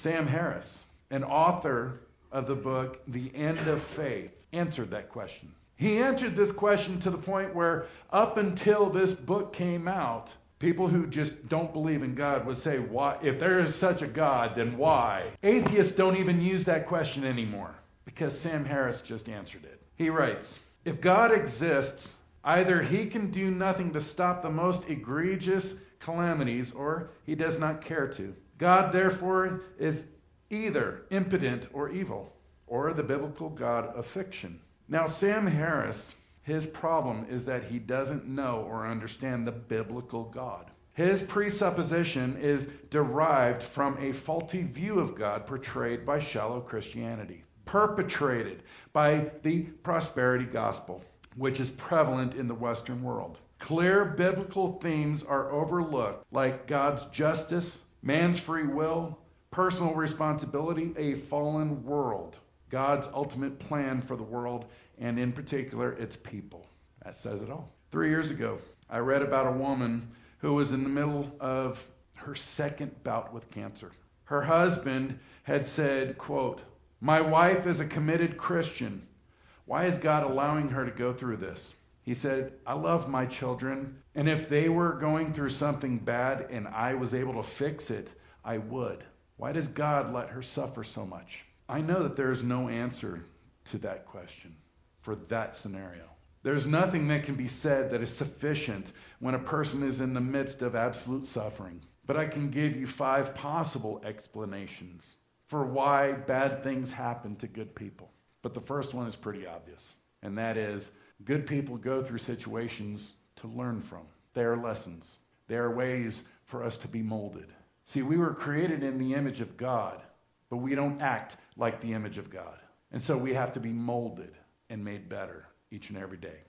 Sam Harris, an author of the book The End of Faith, answered that question. He answered this question to the point where up until this book came out, people who just don't believe in God would say, why, if there is such a God, then why? Atheists don't even use that question anymore because Sam Harris just answered it. He writes, if God exists, either he can do nothing to stop the most egregious calamities or he does not care to. God, therefore, is either impotent or evil, or the biblical God of fiction. Now, Sam Harris, his problem is that he doesn't know or understand the biblical God. His presupposition is derived from a faulty view of God portrayed by shallow Christianity, perpetrated by the prosperity gospel, which is prevalent in the Western world. Clear biblical themes are overlooked, like God's justice, man's free will, personal responsibility, a fallen world, God's ultimate plan for the world, and in particular, its people. That says it all. 3 years ago, I read about a woman who was in the middle of her second bout with cancer. Her husband had said, quote, "My wife is a committed Christian. Why is God allowing her to go through this?" He said, "I love my children, and if they were going through something bad and I was able to fix it, I would. Why does God let her suffer so much?" I know that there is no answer to that question for that scenario. There's nothing that can be said that is sufficient when a person is in the midst of absolute suffering. But I can give you 5 possible explanations for why bad things happen to good people. But the first one is pretty obvious, and that is good people go through situations to learn from. They are lessons. They are ways for us to be molded. See, we were created in the image of God, but we don't act like the image of God. And so we have to be molded and made better each and every day.